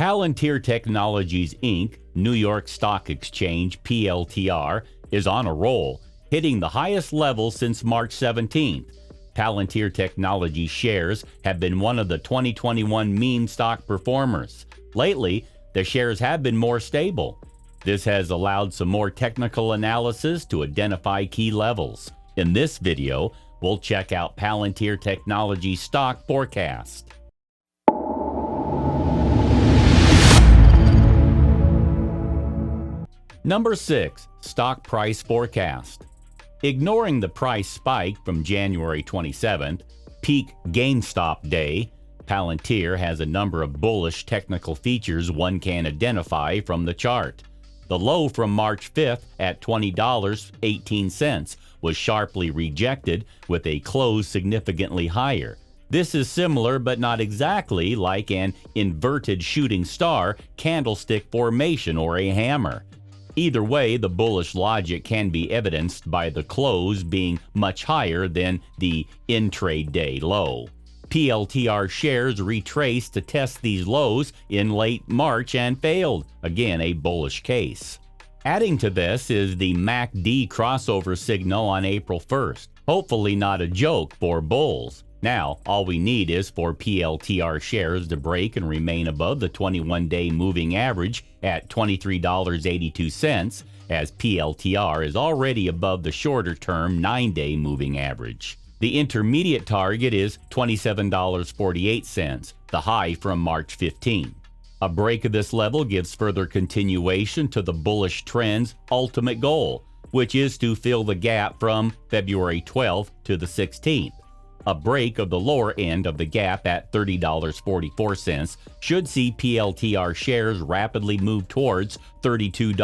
Palantir Technologies Inc., New York Stock Exchange, PLTR, is on a roll, hitting the highest level since March 17th. Palantir Technologies shares have been one of the 2021 meme stock performers. Lately, the shares have been more stable. This has allowed some more technical analysis to identify key levels. In this video, we'll check out Palantir Technologies stock forecast. Number 6. Stock price forecast. Ignoring the price spike from January 27th, peak GameStop day, Palantir has a number of bullish technical features one can identify from the chart. The low from March 5th at $20.18 was sharply rejected with a close significantly higher. This is similar but not exactly like an inverted shooting star candlestick formation or a hammer. Either way, the bullish logic can be evidenced by the close being much higher than the intraday low. PLTR shares retraced to test these lows in late March and failed, again a bullish case. Adding to this is the MACD crossover signal on April 1st, hopefully not a joke for bulls. Now, all we need is for PLTR shares to break and remain above the 21-day moving average at $23.82, as PLTR is already above the shorter-term 9-day moving average. The intermediate target is $27.48, the high from March 15. A break of this level gives further continuation to the bullish trend's ultimate goal, which is to fill the gap from February 12th to the 16th. A break of the lower end of the gap at $30.44 should see PLTR shares rapidly move towards $32.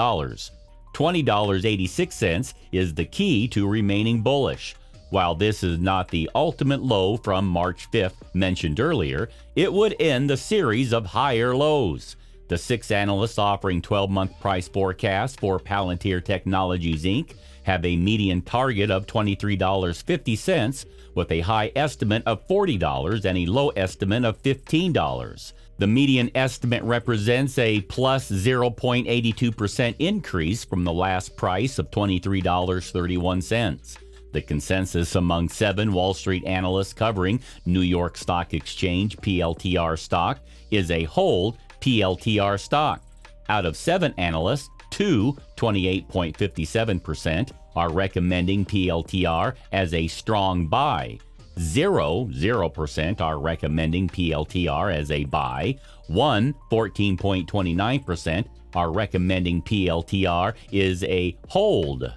$20.86 is the key to remaining bullish. While this is not the ultimate low from March 5th mentioned earlier, it would end the series of higher lows. The 6 analysts offering 12-month price forecasts for Palantir Technologies Inc. have a median target of $23.50 with a high estimate of $40 and a low estimate of $15. The median estimate represents a plus 0.82% increase from the last price of $23.31. The consensus among 7 Wall Street analysts covering New York Stock Exchange PLTR stock is a hold PLTR stock. Out of 7 analysts, 2, 28.57%, are recommending PLTR as a strong buy. 0% are recommending PLTR as a buy. 1, 14.29%, are recommending PLTR is a hold.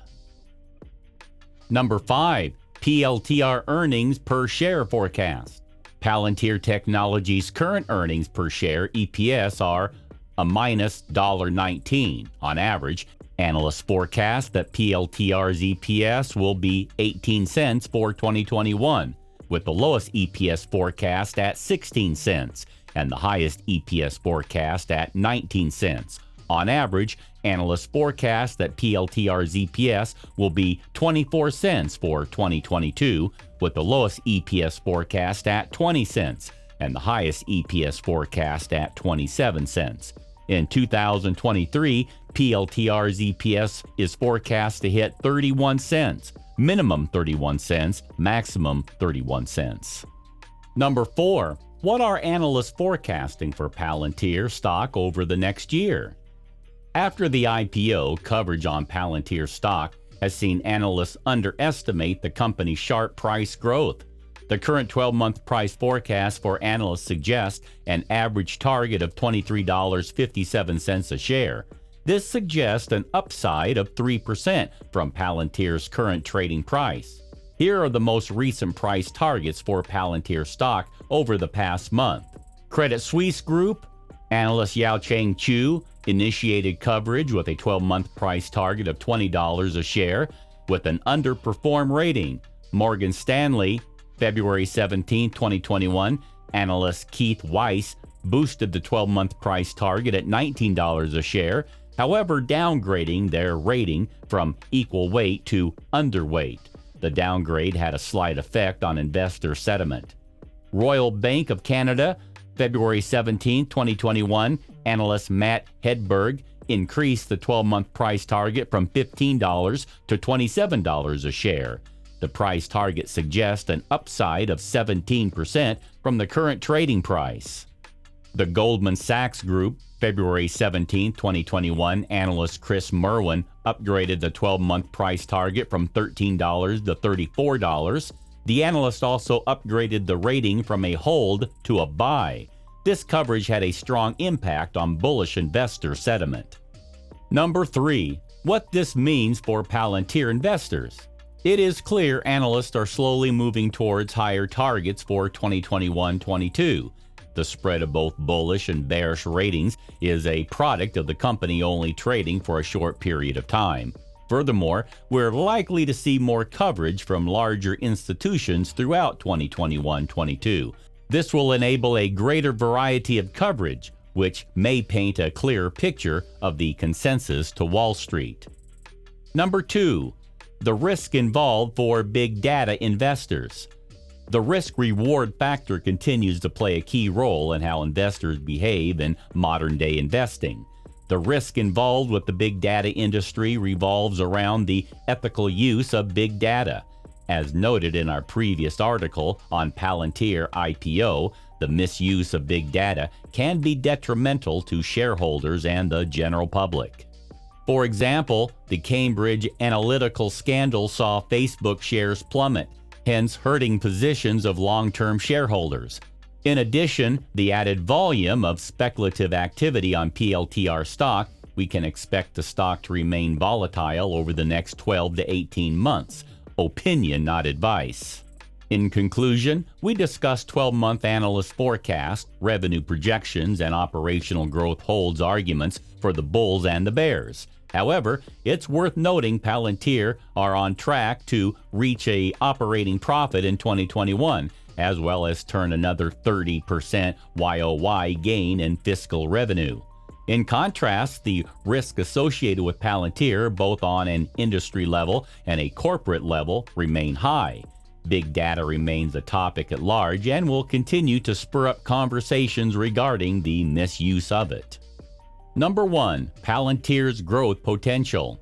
Number 5. PLTR earnings per share forecast. Palantir Technologies' current earnings per share EPS are a minus $1.19 on average. Analysts forecast that PLTR's EPS will be 18 cents for 2021, with the lowest EPS forecast at 16 cents and the highest EPS forecast at 19 cents. On average, analysts forecast that PLTR's EPS will be 24 cents for 2022, with the lowest EPS forecast at 20 cents and the highest EPS forecast at 27 cents. In 2023, PLTR's EPS is forecast to hit 31 cents, minimum 31 cents, maximum 31 cents. Number 4. What are analysts forecasting for Palantir stock over the next year? After the IPO, coverage on Palantir stock has seen analysts underestimate the company's sharp price growth. The current 12-month price forecast for analysts suggests an average target of $23.57 a share. This suggests an upside of 3% from Palantir's current trading price. Here are the most recent price targets for Palantir stock over the past month. Credit Suisse Group, analyst Yao Cheng Chu, initiated coverage with a 12-month price target of $20 a share with an underperform rating. Morgan Stanley, February 17, 2021, analyst Keith Weiss boosted the 12-month price target at $19 a share, however downgrading their rating from equal weight to underweight. The downgrade had a slight effect on investor sentiment. Royal Bank of Canada, February 17, 2021, analyst Matt Hedberg increased the 12-month price target from $15 to $27 a share. The price target suggests an upside of 17% from the current trading price. The Goldman Sachs Group, February 17, 2021, analyst Chris Merwin upgraded the 12-month price target from $13 to $34. The analyst also upgraded the rating from a hold to a buy. This coverage had a strong impact on bullish investor sentiment. Number 3. What this means for Palantir investors. It is clear analysts are slowly moving towards higher targets for 2021-22. The spread of both bullish and bearish ratings is a product of the company only trading for a short period of time. Furthermore, we're likely to see more coverage from larger institutions throughout 2021-22. This will enable a greater variety of coverage, which may paint a clearer picture of the consensus to Wall Street. Number 2. The risk involved for big data investors. The risk-reward factor continues to play a key role in how investors behave in modern-day investing. The risk involved with the big data industry revolves around the ethical use of big data. As noted in our previous article on Palantir IPO, the misuse of big data can be detrimental to shareholders and the general public. For example, the Cambridge Analytica scandal saw Facebook shares plummet, hence hurting positions of long-term shareholders. In addition, the added volume of speculative activity on PLTR stock, we can expect the stock to remain volatile over the next 12 to 18 months. Opinion, not advice. In conclusion, we discussed 12-month analyst forecast, revenue projections, and operational growth holds arguments for the bulls and the bears. However, it's worth noting Palantir are on track to reach a operating profit in 2021, as well as turn another 30% YOY gain in fiscal revenue. In contrast, the risk associated with Palantir, both on an industry level and a corporate level, remain high. Big data remains a topic at large and will continue to spur up conversations regarding the misuse of it. Number 1. Palantir's growth potential.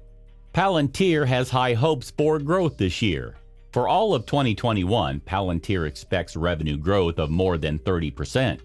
Palantir has high hopes for growth this year. For all of 2021, Palantir expects revenue growth of more than 30%.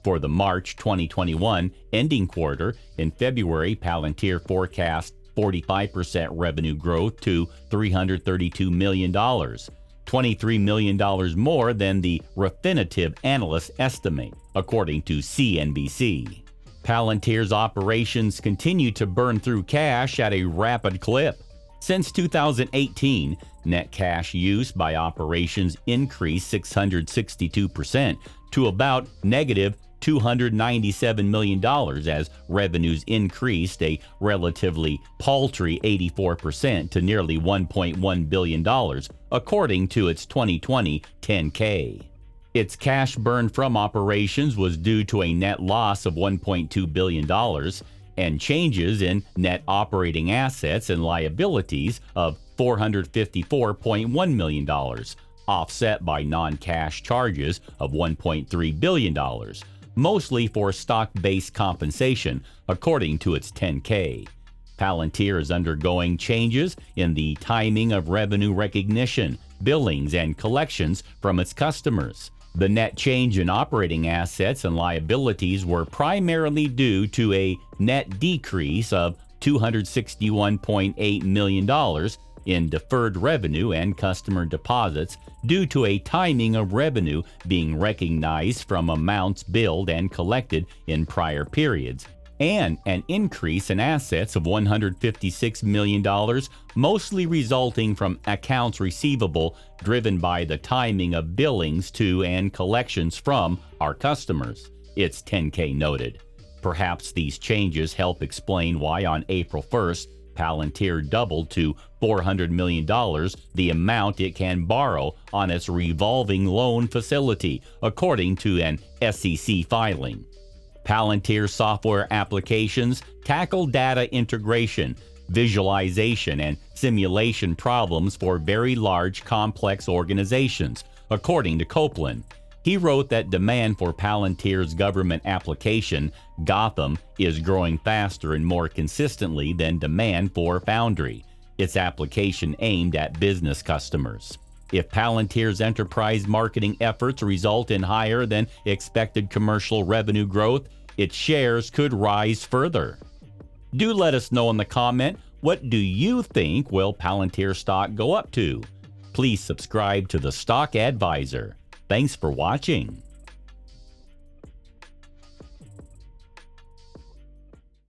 For the March 2021 ending quarter, in February, Palantir forecast 45% revenue growth to $332 million, $23 million more than the Refinitiv analyst estimate, according to CNBC. Palantir's operations continue to burn through cash at a rapid clip. Since 2018, net cash used by operations increased 662% to about negative $297 million as revenues increased a relatively paltry 84% to nearly $1.1 billion, according to its 2020 10-K. Its cash burn from operations was due to a net loss of $1.2 billion and changes in net operating assets and liabilities of $454.1 million, offset by non-cash charges of $1.3 billion, mostly for stock-based compensation, according to its 10-K. Palantir is undergoing changes in the timing of revenue recognition, billings, and collections from its customers. The net change in operating assets and liabilities were primarily due to a net decrease of $261.8 million in deferred revenue and customer deposits due to a timing of revenue being recognized from amounts billed and collected in prior periods, and an increase in assets of $156 million, mostly resulting from accounts receivable driven by the timing of billings to and collections from our customers, its 10-K noted. Perhaps these changes help explain why on April 1st, Palantir doubled to $400 million the amount it can borrow on its revolving loan facility, according to an SEC filing. Palantir software applications tackle data integration, visualization, and simulation problems for very large, complex organizations, according to Copeland. He wrote that demand for Palantir's government application, Gotham, is growing faster and more consistently than demand for Foundry, its application aimed at business customers. If Palantir's enterprise marketing efforts result in higher than expected commercial revenue growth, its shares could rise further. Do let us know in the comment, what do you think will Palantir stock go up to? Please subscribe to the Stock Advisor. Thanks for watching.